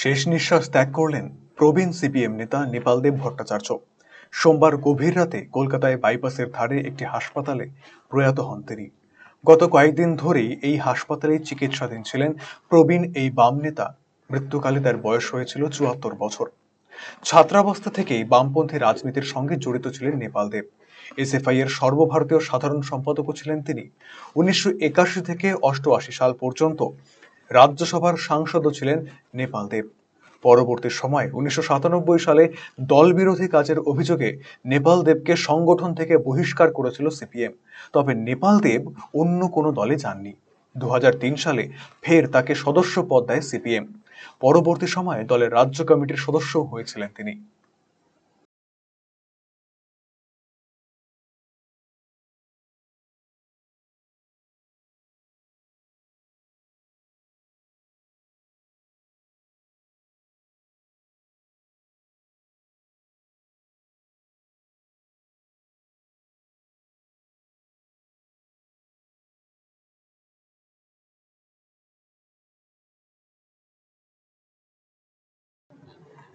শেষ নিঃশ্বাস ত্যাগ করলেন প্রবীণ সিপিএম নেতা নেপালদেব ভট্টাচার্য। সোমবার গভীর রাতে কলকাতায় বাইপাসের ধারে একটি হাসপাতালে প্রয়াত হন তিনি। গত কয়েকদিন ধরেই এই হাসপাতালেই চিকিৎসাধীন ছিলেন প্রবীণ এই বাম নেতা। মৃত্যুকালে তার বয়স হয়েছিল ৭৪ বছর। ছাত্রাবস্থা থেকেই বামপন্থী রাজনীতির সঙ্গে জড়িত ছিলেন নেপালদেব। এসএফআই এর সর্বভারতীয় সাধারণ সম্পাদকও ছিলেন তিনি। ১৯৮১ থেকে ৮৮ সাল পর্যন্ত রাজ্যসভার সাংসদও ছিলেন নেপালদেব। পরবর্তী সময়ে ১৯৯৭ সালে দলবিরোধী কাজের অভিযোগে নেপালদেবকে সংগঠন থেকে বহিষ্কার করেছিল সিপিএম। তবে নেপালদেব অন্য কোনো দলে যাননি। ২০০৩ সালে ফের তাকে সদস্য পদ দেয় সিপিএম। পরবর্তী সময়ে দলের রাজ্য কমিটির সদস্যও হয়েছিলেন তিনি।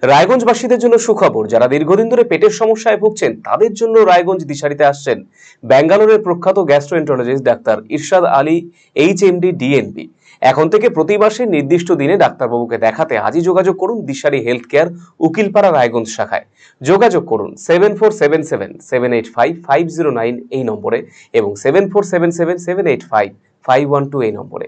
রায়গঞ্জবাসীদের জন্য সুখবর। যারা দীর্ঘদিন ধরে পেটের সমস্যায় ভুগছেন তাদের জন্য রায়গঞ্জ দিশারিতে আসছেন ব্যাঙ্গালোরের প্রখ্যাত গ্যাস্ট্রোএন্টারোলজিস্ট ডাক্তার ইরশাদ আলী, এইচএমডি, ডিএনবি। এখন থেকে প্রতি মাসে নির্দিষ্ট দিনে ডাক্তারবাবুকে দেখাতে আজই যোগাযোগ করুন দিশারি হেলথ কেয়ার, উকিলপাড়া, রায়গঞ্জ শাখায়। যোগাযোগ করুন 7477785509 এই নম্বরে এবং 7477785512 এই নম্বরে।